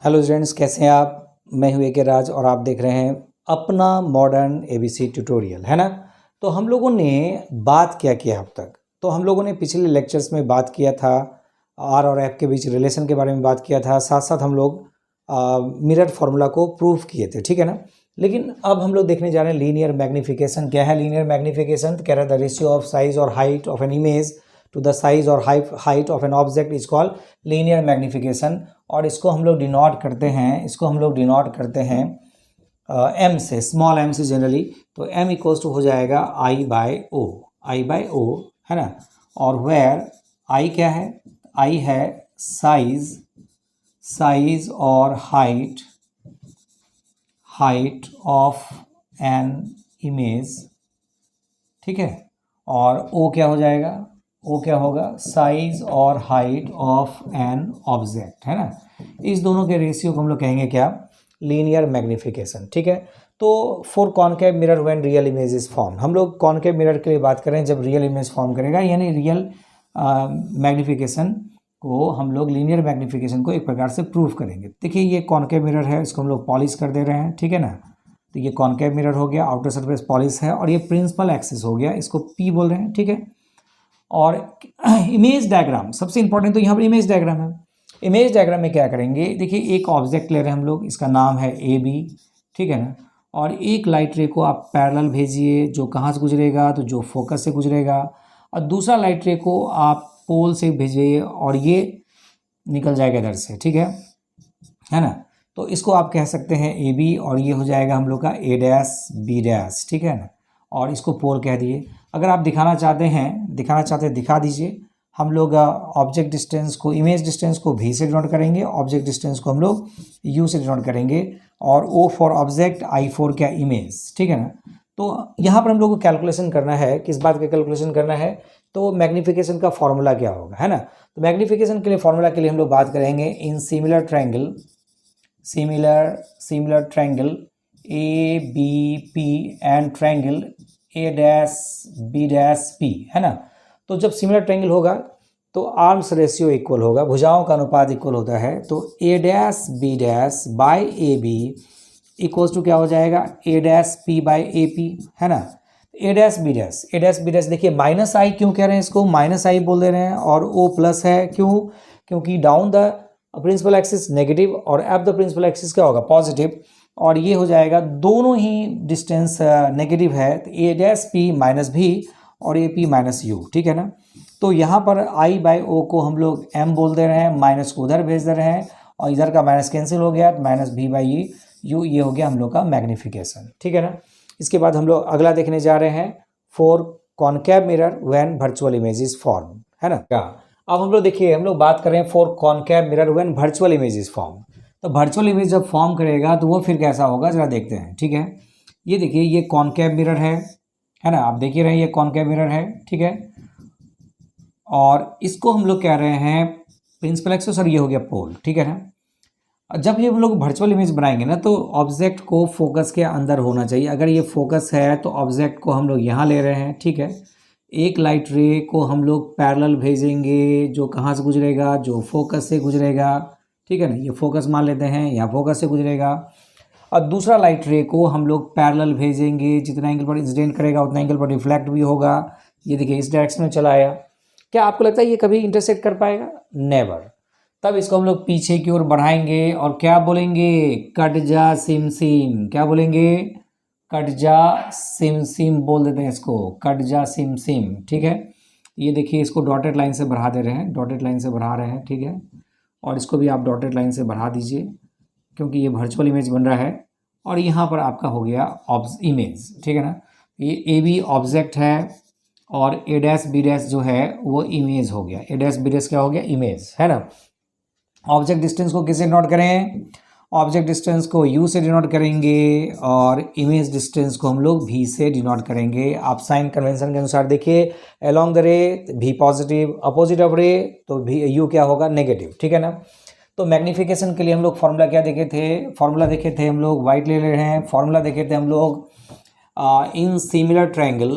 Hello students, कैसे हैं आप। मैं हूं ए.के. राज और आप देख रहे हैं अपना मॉडर्न एबीसी ट्यूटोरियल, है ना। तो हम लोगों ने बात क्या किया अब तक। तो हम लोगों ने पिछले लेक्चर्स में बात किया था आर और एफ के बीच रिलेशन के बारे में बात किया था। साथ साथ हम लोग मिरर फार्मूला को प्रूव किए थे, ठीक है ना। लेकिन अब हम लोग देखने जा रहे हैं लीनियर मैग्नीफिकेशन। क्या है लीनियर मैग्नीफिकेशन? कह रहा है द रेशियो ऑफ साइज और height of an image to the size और height of an object is called linear magnification. और इसको हम लोग डिनोट करते हैं एम से, स्मॉल एम से जनरली। तो एम इक्वल्स टू हो जाएगा आई बाय ओ, है ना। और वेयर आई क्या है? आई है साइज और हाइट ऑफ एन इमेज, ठीक है। और ओ क्या हो जाएगा? ओ क्या होगा? साइज और हाइट ऑफ एन ऑब्जेक्ट, है ना। इस दोनों के रेशियो को हम लोग कहेंगे क्या? लीनियर मैग्नीफिकेशन, ठीक है। तो for concave mirror when real image is form, हम लोग कॉनकेव मिरर के लिए बात करें जब रियल इमेज फॉर्म करेगा, यानी रियल मैग्नीफिकेशन को हम लोग लीनियर मैग्नीफिकेशन को एक प्रकार से प्रूव करेंगे। देखिए ये कॉनकेव मिरर है, इसको हम लोग पॉलिश कर दे रहे हैं, ठीक है ना। तो ये कॉनकेव मिरर हो गया, आउटर सरफेस पॉलिश है, और ये प्रिंसिपल एक्सिस हो गया, इसको पी बोल रहे हैं, ठीक है। और इमेज डायग्राम सबसे इंपॉर्टेंट, तो यहाँ पर इमेज डायग्राम है। इमेज डायग्राम में क्या करेंगे? देखिए एक ऑब्जेक्ट ले रहे हैं हम लोग, इसका नाम है ए बी, ठीक है ना। और एक लाइट रे को आप पैरेलल भेजिए, जो कहाँ से गुजरेगा? तो जो फोकस से गुजरेगा। और दूसरा लाइट रे को आप पोल से भेजिए और ये निकल जाएगा इधर से, ठीक है ना। तो इसको आप कह सकते हैं ए बी, और ये हो जाएगा हम लोग का ए डैश बी डैश, ठीक है ना। और इसको पोल कह दिए। अगर आप दिखाना चाहते हैं दिखा दीजिए। हम लोग ऑब्जेक्ट डिस्टेंस को, इमेज डिस्टेंस को भी से डिनोट करेंगे, ऑब्जेक्ट डिस्टेंस को हम लोग यू से डिनोट करेंगे, और O for object, I for क्या? इमेज, ठीक है ना। तो यहाँ पर हम लोग को कैलकुलेशन करना है, किस बात का कैलकुलेशन करना है? तो मैग्नीफिकेशन का फॉर्मूला क्या होगा, है ना। तो मैग्नीफिकेशन के लिए फॉर्मूला के लिए हम लोग बात करेंगे in similar triangle A B P and triangle A dash B dash P, है ना। तो जब सिमिलर ट्रायंगल होगा तो आर्म्स रेशियो इक्वल होगा, भुजाओं का अनुपात इक्वल होता है। तो A dash B dash by A B equals to क्या हो जाएगा? A dash P by A P, है ना। ए डैश बी डैश देखिए माइनस आई क्यों कह रहे हैं? इसको माइनस आई बोल दे रहे हैं, और ओ प्लस है, क्यों? क्योंकि down the principal axis negative और अप द प्रिंसिपल एक्सिस क्या होगा? पॉजिटिव। और ये हो जाएगा, दोनों ही डिस्टेंस नेगेटिव है, तो ए डैश पी माइनस भी और ए पी माइनस यू, ठीक है ना। तो यहाँ पर आई बाय ओ को हम लोग एम बोल दे रहे हैं, माइनस को उधर भेज दे रहे हैं, और इधर का माइनस कैंसिल हो गया, तो माइनस भी बाई यू, ये हो गया हम लोग का मैग्नीफिकेशन, ठीक है ना। इसके बाद हम लोग अगला देखने जा रहे हैं for concave mirror when virtual image is form, है ना। क्या अब हम लोग देखिए, हम लोग बात कर रहे हैं for concave mirror when virtual image is form. तो वर्चुअल इमेज जब फॉर्म करेगा तो वो फिर कैसा होगा, जरा देखते हैं, ठीक है। ये देखिए ये कॉनकेव मिरर है ना, आप देखिए रहे ये कॉनकेव मिरर है, ठीक है। और इसको हम लोग कह रहे हैं प्रिंसिपल एक्सिस, और ये हो गया पोल, ठीक है ना। जब ये हम लोग वर्चुअल इमेज बनाएंगे ना, तो ऑब्जेक्ट को फोकस के अंदर होना चाहिए। अगर ये फोकस है तो ऑब्जेक्ट को हम लोग यहाँ ले रहे हैं, ठीक है। एक लाइट रे को हम लोग पैरेलल भेजेंगे, जो कहाँ से गुजरेगा? जो फोकस से गुजरेगा, ठीक है ना। ये फोकस मान लेते हैं, यहाँ फोकस से गुजरेगा। और दूसरा लाइट रे को हम लोग पैरेलल भेजेंगे, जितना एंगल पर इंसिडेंट करेगा उतना एंगल पर रिफ्लेक्ट भी होगा। ये देखिए इस डायरेक्शन में चला आया। क्या आपको लगता है ये कभी इंटरसेक्ट कर पाएगा? नेवर। तब इसको हम लोग पीछे की ओर बढ़ाएंगे और क्या बोलेंगे? कट जा सिम सिम। क्या बोलेंगे? कट जा सिम सिम बोल देते हैं इसको, कट जा सिम सिम, ठीक है। ये देखिए इसको डॉटेड लाइन से बढ़ा दे रहे हैं, डॉटेड लाइन से बढ़ा रहे हैं, ठीक है। और इसको भी आप डॉटेड लाइन से बढ़ा दीजिए, क्योंकि ये वर्चुअल इमेज बन रहा है। और यहाँ पर आपका हो गया इमेज, ठीक है ना। ये ए बी ऑब्जेक्ट है, और ए डैश बी डैश जो है वो इमेज हो गया। ए डैश बी डैश क्या हो गया? इमेज, है ना। ऑब्जेक्ट डिस्टेंस को किससे डिनोट करें? ऑब्जेक्ट डिस्टेंस को यू से डिनोट करेंगे, और इमेज डिस्टेंस को हम लोग भी से डिनोट करेंगे। आप साइन कन्वेंशन के अनुसार देखिए, अलोंग द रे भी पॉजिटिव, अपोजिट ऑफ रे तो भी यू क्या होगा? नेगेटिव, ठीक है ना। तो मैग्नीफिकेशन के लिए हम लोग फार्मूला क्या देखे थे? फार्मूला देखे थे हम लोग, वाइट ले रहे हैं। फार्मूला देखे थे हम लोग in similar triangle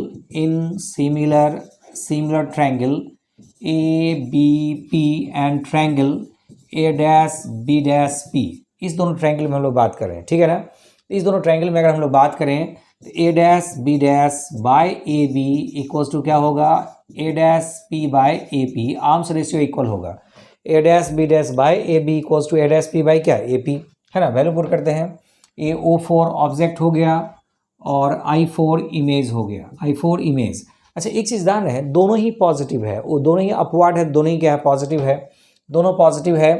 A B P and triangle A dash B dash P, इस दोनों ट्रायंगल में हम लोग बात कर रहे हैं, ठीक है ना। इस दोनों ट्रायंगल में अगर हम लोग बात करें तो A dash B dash by A B equals to क्या होगा, A dash P by A P, arms ratio equal होगा A dash B dash by A B equals to A dash P by क्या, A P, है ना। Value put करते हैं, ए ओ for object हो गया और आई फोर इमेज हो गया, आई फोर इमेज। अच्छा एक चीज़ ध्यान रहे, दोनों ही पॉजिटिव है, वो दोनों ही अपवर्ड है, दोनों ही क्या है, पॉजिटिव है, दोनों पॉजिटिव है।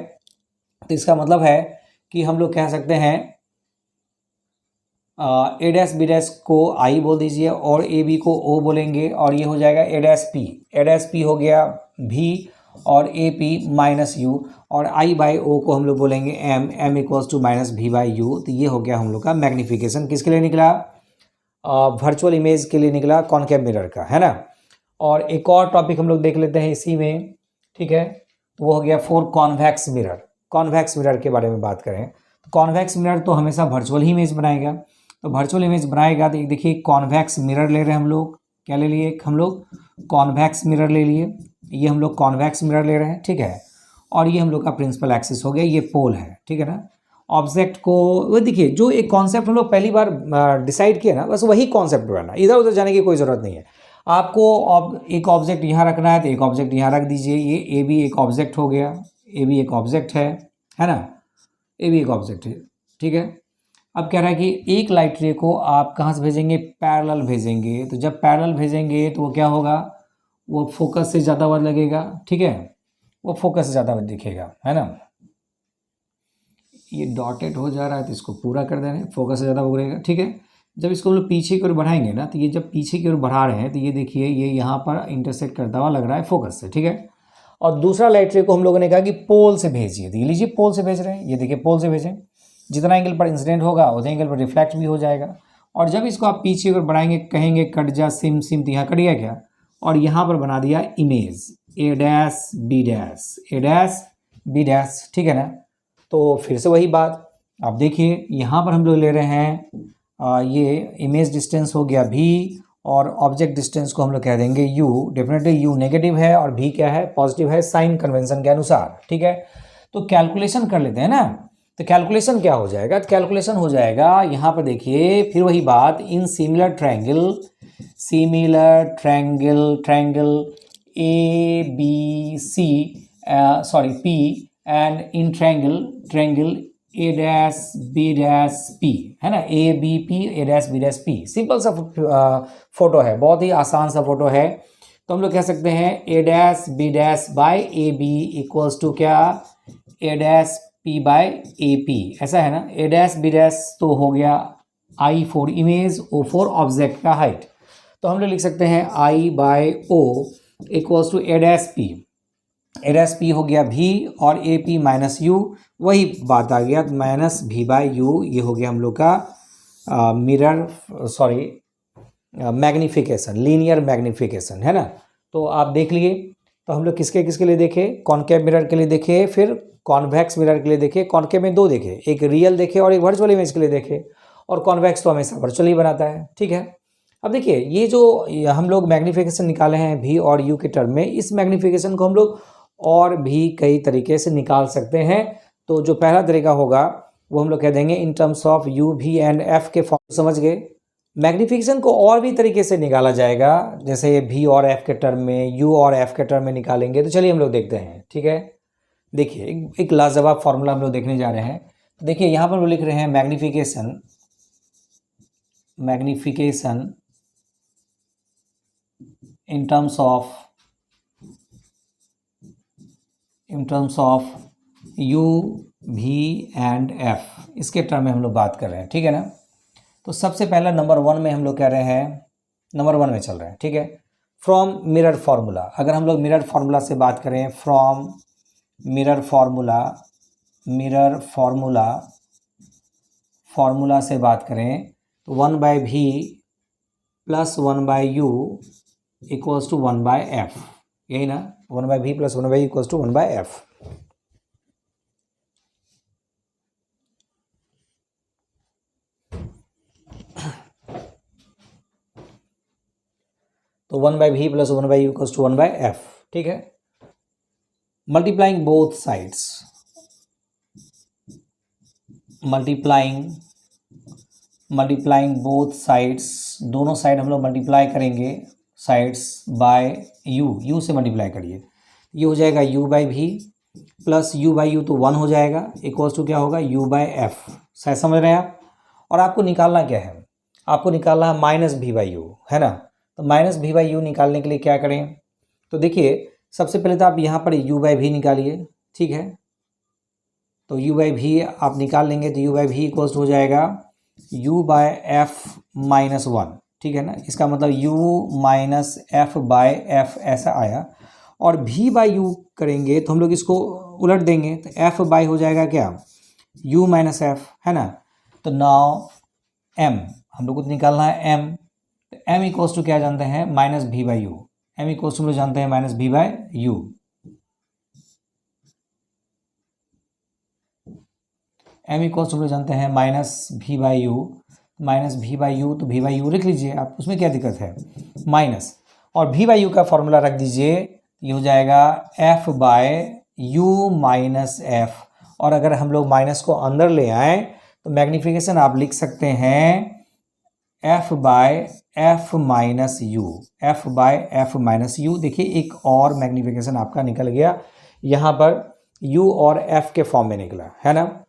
तो इसका मतलब है कि हम लोग कह सकते हैं ए डैश बी डैश को आई बोल दीजिए और ए बी को ओ बोलेंगे और ये हो जाएगा ए डैश पी हो गया भी और ए पी माइनस यू और आई बाई ओ को हम लोग बोलेंगे M, M equals to minus V by U. तो ये हो गया हम लोग का मैग्नीफिकेशन, किसके लिए निकला, वर्चुअल इमेज के लिए निकला, कॉनकेव मिरर का, है ना। और एक और टॉपिक हम लोग देख लेते हैं इसी में, ठीक है। तो वो हो गया for convex mirror, convex mirror के बारे में बात करें तो कॉन्वेक्स मिरर तो हमेशा वर्चुअल ही इमेज बनाएगा। तो वर्चुअल इमेज बनाएगा तो देखिए कॉन्वेक्स मिरर ले रहे हैं हम लोग, क्या ले लिए, हम लोग कॉन्वेक्स मिरर ले लिए, ये हम लोग कॉन्वेक्स मिरर ले रहे हैं, ठीक है। और ये हम लोग का प्रिंसिपल एक्सिस हो गया, ये पोल है, ठीक है ना। ऑब्जेक्ट को वो देखिए, जो एक कॉन्सेप्ट हम लोग पहली बार डिसाइड किया ना, बस वही कॉन्सेप्ट बनाना, इधर उधर जाने की कोई ज़रूरत नहीं है। आपको एक ऑब्जेक्ट यहाँ रखना है तो एक ऑब्जेक्ट यहाँ रख दीजिए, ये ए बी एक ऑब्जेक्ट हो गया, ए बी एक ऑब्जेक्ट है ना, ए बी एक ऑब्जेक्ट है, ठीक है। अब कह रहा है कि एक लाइट रे को आप कहाँ से भेजेंगे, पैरेलल भेजेंगे। तो जब पैरेलल भेजेंगे तो वो क्या होगा, वो फोकस से ज़्यादा वक्त लगेगा, ठीक है, वो फोकस से ज़्यादा दिखेगा, है ना। ये डॉटेड हो जा रहा है तो इसको पूरा कर देना, फोकस से ज़्यादा उगरेगा, ठीक है। जब इसको हम लोग पीछे की ओर बढ़ाएंगे ना, तो ये जब पीछे की ओर बढ़ा रहे हैं तो ये देखिए ये यहाँ पर इंटरसेक्ट करता हुआ लग रहा है फोकस से, ठीक है। और दूसरा लाइट रे को हम लोगों ने कहा कि पोल से भेजिए, तो ये लीजिए पोल से भेज रहे हैं, ये देखिए पोल से भेजें, जितना एंगल पर इंसिडेंट होगा उतने एंगल पर रिफ्लेक्ट भी हो जाएगा। और जब इसको आप पीछे की ओर बढ़ाएंगे, कहेंगे कट जा सिम सिम, तो यहाँ कट गया क्या, और यहाँ पर बना दिया image A dash B dash, A dash B dash, ठीक है ना। तो फिर से वही बात, आप देखिए यहाँ पर हम लोग ले रहे हैं ये इमेज डिस्टेंस हो गया भी और ऑब्जेक्ट डिस्टेंस को हम लोग कह देंगे u। डेफिनेटली u नेगेटिव है और v क्या है, पॉजिटिव है, साइन कन्वेंशन के अनुसार, ठीक है। तो कैलकुलेशन कर लेते हैं ना। तो कैलकुलेशन क्या हो जाएगा, तो कैलकुलेशन हो जाएगा यहाँ पर देखिए फिर वही बात, in similar triangle A B C sorry P and in triangle A dash B dash P, है ना, A B P A dash B dash P. Simple सा फोटो है, बहुत ही आसान सा फोटो है। तो हम लोग कह सकते हैं A dash B dash by A B equals to क्या, A dash P by A P, ऐसा है ना। ए डैश बी डैश तो हो गया I for image, O for object का हाइट। तो हम लोग लिख सकते हैं I by O equals to A dash P, A dash P हो गया भी और ए पी माइनस यू, वही बात आ गया माइनस भी बाय यू। ये हो गया हम लोग का mirror sorry magnification, linear magnification, है ना। तो आप देख लिए, तो हम लोग किसके किसके लिए देखे, कॉनकेव मिरर के लिए देखे, फिर कॉन्वेक्स मिरर के लिए देखे। कॉनकेव में दो देखे, एक रियल देखे और एक वर्चुअल इमेज के लिए देखे, और कॉन्वेक्स तो हमेशा वर्चुअल ही बनाता है, ठीक है। अब देखिए ये जो हम लोग मैग्नीफिकेशन निकाले हैं भी और यू के टर्म में, इस मैग्नीफिकेशन को हम लोग और भी कई तरीके से निकाल सकते हैं। तो जो पहला तरीका होगा वो हम लोग कह देंगे इन टर्म्स ऑफ यू भी एंड एफ के फॉर्म, समझ गए। मैग्नीफिकेशन को और भी तरीके से निकाला जाएगा, जैसे भी और एफ के टर्म में, यू और एफ के टर्म में निकालेंगे। तो चलिए हम लोग देखते हैं, ठीक है। देखिए एक लाजवाब फॉर्मूला हम लोग देखने जा रहे हैं। तो देखिए यहाँ पर वो लिख रहे हैं magnification in terms of you भी एंड एफ, इसके टर्म में हम लोग बात कर रहे हैं, ठीक है ना। तो सबसे पहला नंबर वन में हम लोग कह रहे हैं, नंबर वन में चल रहे हैं, ठीक है। फ्रॉम मिरर फार्मूला, अगर हम लोग मिरर फार्मूला से बात करें, फ्रॉम मिरर फार्मूला से बात करें तो 1/v plus 1/u equals to 1/f, यही ना, 1/v plus 1/u equals to 1/f। तो 1/v plus 1/u equals to 1/f, ठीक है। Multiplying both sides, multiplying both sides, दोनों साइड हम लोग मल्टीप्लाई करेंगे साइड्स बाय यू से मल्टीप्लाई करिए, ये हो जाएगा u by V plus u by U, तो 1 हो जाएगा, इक्वल्स टू क्या होगा u बाई एफ। शायद समझ रहे हैं आप। और आपको निकालना क्या है, आपको निकालना है माइनस भी बाई यू, है ना। तो माइनस भी बाई यू निकालने के लिए क्या करें, तो देखिए सबसे पहले तो आप यहाँ पर u बाई वी निकालिए, ठीक है। तो u बाई वी आप निकाल लेंगे तो u बाई वी इक्वल्स हो जाएगा u बाय एफ माइनस 1, ठीक है ना। इसका मतलब u minus F by F ऐसा आया। और v बाई यू करेंगे तो हम लोग इसको उलट देंगे, तो f बाई हो जाएगा क्या, u माइनस एफ, है ना। तो नाउ m हम लोग को निकालना है m, तो m इक्वल्स टू क्या जानते हैं, minus V by U. m equals to हम लोग जानते हैं minus V by U. m equals to हम लोग जानते हैं minus V by U, minus V by U, तो भी बाई यू लिख लीजिए आप, उसमें क्या दिक्कत है, माइनस, और भी बाई यू का फॉर्मूला रख दीजिए, ये हो जाएगा f by U minus F. और अगर हम लोग माइनस को अंदर ले आए तो मैग्नीफिकेशन आप लिख सकते हैं f by F minus U, f by F minus U. देखिए एक और मैग्नीफिकेशन आपका निकल गया, यहाँ पर u और f के फॉर्म में निकला, है ना।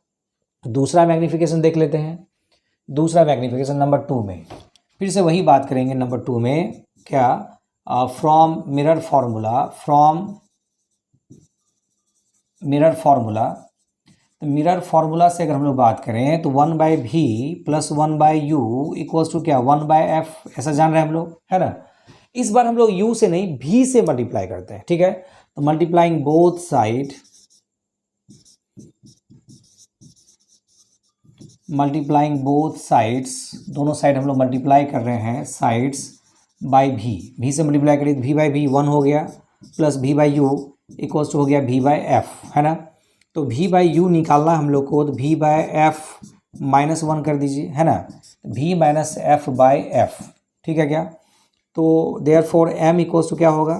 दूसरा मैग्नीफिकेशन देख लेते हैं। दूसरा मैग्नीफिकेशन नंबर 2 में फिर से वही बात करेंगे। नंबर 2 में क्या, फ्रॉम मिरर फार्मूला, तो मिरर फार्मूला से अगर हम लोग बात करें तो 1 by V plus 1 by U equals to क्या, 1 बाई एफ, ऐसा जान रहे हैं हम लोग, है ना। इस बार हम लोग u से नहीं भी से मल्टीप्लाई करते हैं, ठीक है। तो मल्टीप्लाइंग बोथ साइड, दोनों साइड हम लोग मल्टीप्लाई कर रहे हैं साइड्स बाई भी से मल्टीप्लाई करिए, भी बाई भी 1 हो गया, प्लस भी बाई यू इक्वल्स टू हो गया भी बाई एफ, है ना। तो भी बाई यू निकालना हम लोग को, तो भी बाई एफ माइनस 1 कर दीजिए, है ना, भी माइनस एफ बाई एफ, ठीक है क्या। तो देयरफॉर m इक्वल्स टू क्या होगा,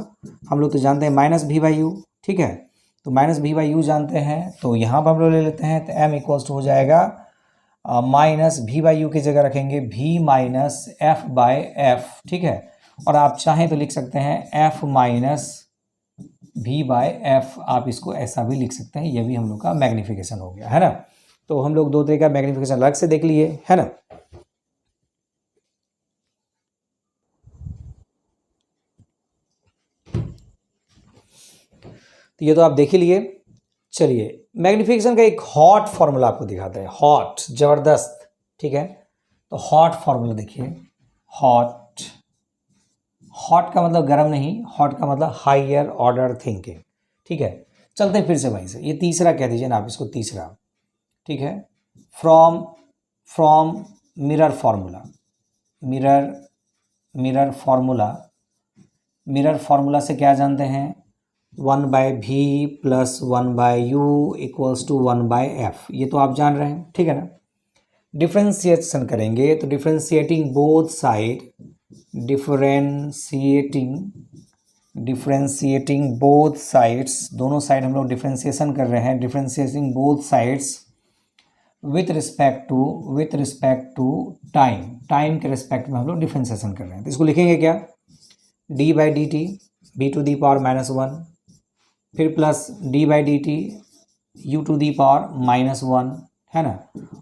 हम लोग तो जानते हैं माइनस भी बाई यू, ठीक है। तो माइनस भी बाई यू जानते हैं, तो यहाँ पर हम लोग ले लेते हैं, तो m इक्वल्स टू हो जाएगा माइनस भी बाई यू की जगह रखेंगे भी माइनस एफ बाई एफ, ठीक है। और आप चाहें तो लिख सकते हैं f माइनस भी बाय एफ, आप इसको ऐसा भी लिख सकते हैं। ये भी हम लोग का मैग्नीफिकेशन हो गया, है ना। तो हम लोग दो तरह का मैग्नीफिकेशन अलग से देख लिए, है ना। तो ये तो आप देख ही लिए। चलिए मैग्नीफिकेशन का एक हॉट फॉर्मूला आपको दिखाते हैं, हॉट जबरदस्त, ठीक है। तो हॉट फॉर्मूला देखिए, हॉट का मतलब गर्म नहीं, हॉट का मतलब हायर ऑर्डर थिंकिंग, ठीक है। चलते हैं फिर से वहीं से, ये तीसरा कह दीजिए ना आप इसको, तीसरा, ठीक है। फ्रॉम मिरर फार्मूला से क्या जानते हैं, 1 by V plus 1 by U equals to 1 by F, ये तो आप जान रहे हैं, ठीक है ना। डिफ्रेंशिएशन करेंगे तो differentiating both side, differentiating both sides, दोनों साइड हम लोग डिफ्रेंशिएशन कर रहे हैं, differentiating both sides with respect to time के रिस्पेक्ट में हम लोग डिफ्रेंशिएशन कर रहे हैं। तो इसको लिखेंगे क्या, D by D T V to the power minus 1, फिर plus D by D T U to the power minus 1, है ना।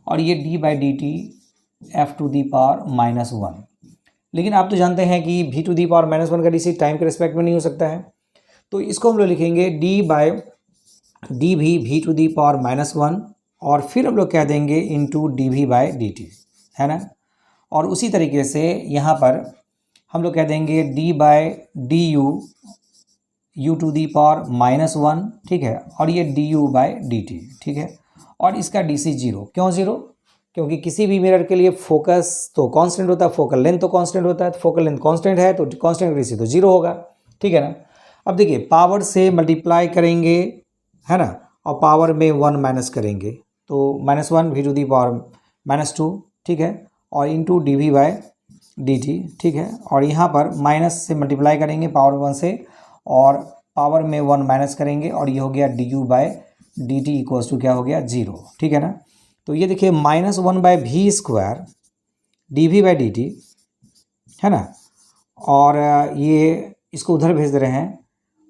और ये D by D T F to the power minus 1। लेकिन आप तो जानते हैं कि भी टू दी पावर माइनस 1 का डी सी टाइम के रिस्पेक्ट में नहीं हो सकता है, तो इसको हम लोग लिखेंगे डी बाई डी भी टू दी पावर माइनस 1, और फिर हम लोग कह देंगे इंटू डी भी बाई डी टी, है ना। और उसी तरीके से यहाँ पर हम लोग कह देंगे d by d u to the power minus 1, ठीक है। और ये d u by D t, ठीक है। और इसका डी सी 0, क्यों 0, क्योंकि किसी भी मिरर के लिए फोकस तो कांस्टेंट होता है, फोकल लेंथ तो कांस्टेंट होता है, तो फोकल लेंथ कांस्टेंट है तो कांस्टेंट डी सी तो 0 होगा, ठीक है ना। अब देखिए पावर से मल्टीप्लाई करेंगे, है ना, और पावर में 1 माइनस करेंगे, तो माइनस 1 भी टू दी पावर माइनस 2, ठीक है, और into d v by D t, ठीक है। और यहाँ पर माइनस से मल्टीप्लाई करेंगे पावर 1 से, और पावर में 1 माइनस करेंगे, और ये हो गया d u by D t equals to क्या हो गया 0, ठीक है ना। तो ये देखिए -1/v² dv/dt है ना, और ये इसको उधर भेज दे रहे हैं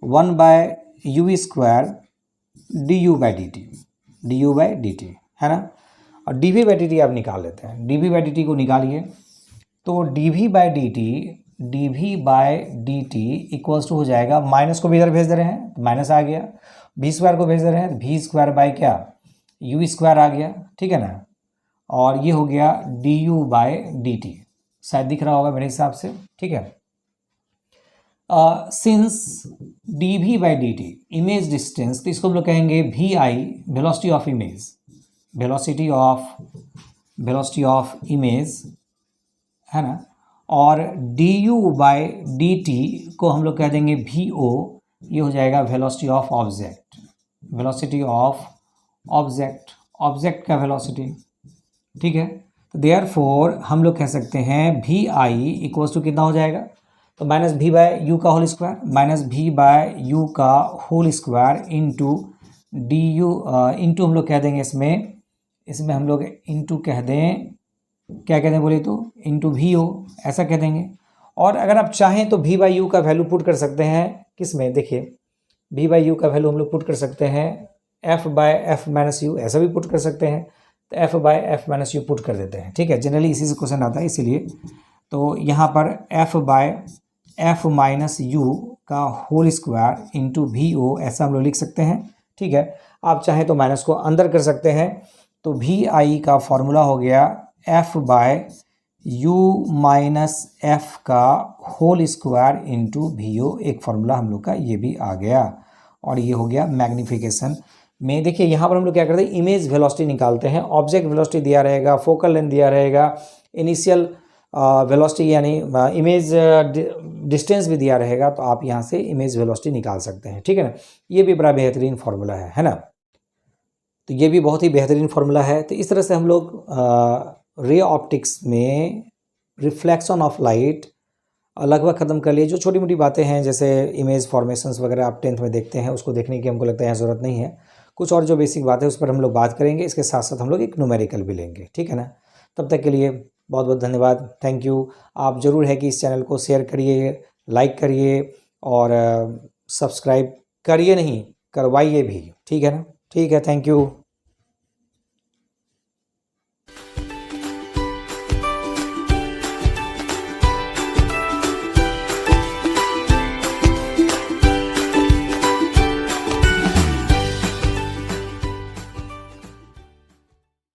1/u² du/dt है ना, और dv/dt आप निकाल लेते हैं, dv/dt को निकालिए तो dv/dt इक्वल्स टू हो जाएगा, माइनस को भी इधर भेज दे रहे हैं तो माइनस आ गया, v² को भेज दे रहे हैं तो v² क्या u² आ गया, ठीक है ना, और ये हो गया du/dt, शायद दिख रहा होगा मेरे हिसाब से, ठीक है। सिंस dv/dt इमेज डिस्टेंस, तो इसको हम लोग कहेंगे vi velocity of image, velocity of image है ना, और du/dt को हम लोग कह देंगे vo, ये हो जाएगा velocity of object, velocity of object का वेलोसिटी, ठीक है। तो देयरफॉर हम लोग कह सकते हैं vi इक्वल्स टू कितना हो जाएगा, तो -v/u का होल स्क्वायर -v/u का whole square into du into हम लोग कह देंगे इसमें हम लोग इंटू कह दें, क्या कहते हैं बोलिए तो इंटू vo ऐसा कह देंगे। और अगर आप चाहें तो v/u का वैल्यू पुट कर सकते हैं किस में, देखिए v/u का वैल्यू हम लोग पुट कर सकते हैं f/f-u, ऐसा भी पुट कर सकते हैं, तो f/f-u पुट कर देते हैं, ठीक है। जनरली इसी से क्वेश्चन आता है इसीलिए, तो यहाँ पर f/f-u का होल स्क्वायर इंटू vo ऐसा हम लोग लिख सकते हैं, ठीक है। आप चाहें तो माइनस को अंदर कर सकते हैं, तो vi का फॉर्मूला हो गया f/u - f का होल स्क्वायर इंटू vo, एक फार्मूला हम लोग का ये भी आ गया, और ये हो गया मैग्नीफिकेशन में। देखिए यहाँ पर हम लोग क्या करते हैं, इमेज वेलोसिटी निकालते हैं, ऑब्जेक्ट वेलोसिटी दिया रहेगा, फोकल लेंथ दिया रहेगा, इनिशियल वेलोसिटी यानी इमेज डिस्टेंस भी दिया रहेगा, तो आप यहाँ से इमेज वेलोसिटी निकाल सकते हैं, ठीक है ना। ये भी बड़ा बेहतरीन फार्मूला है ना, तो ये भी बहुत ही बेहतरीन फार्मूला है। तो इस तरह से हम लोग रे ऑप्टिक्स में रिफ्लेक्शन ऑफ लाइट लगभग ख़त्म कर लिए। जो छोटी मोटी बातें हैं जैसे इमेज फॉर्मेशंस वगैरह आप 10th में देखते हैं, उसको देखने की हमको लगता है ज़रूरत नहीं है, कुछ और जो बेसिक बात है उस पर हम लोग बात करेंगे, इसके साथ साथ हम लोग एक न्यूमेरिकल भी लेंगे, ठीक है ना। तब तक के लिए बहुत बहुत धन्यवाद, थैंक यू। आप ज़रूर है कि इस चैनल को शेयर करिए, लाइक करिए और सब्सक्राइब करिए नहीं करवाइए भी, ठीक है ना। ठीक है, थैंक यू।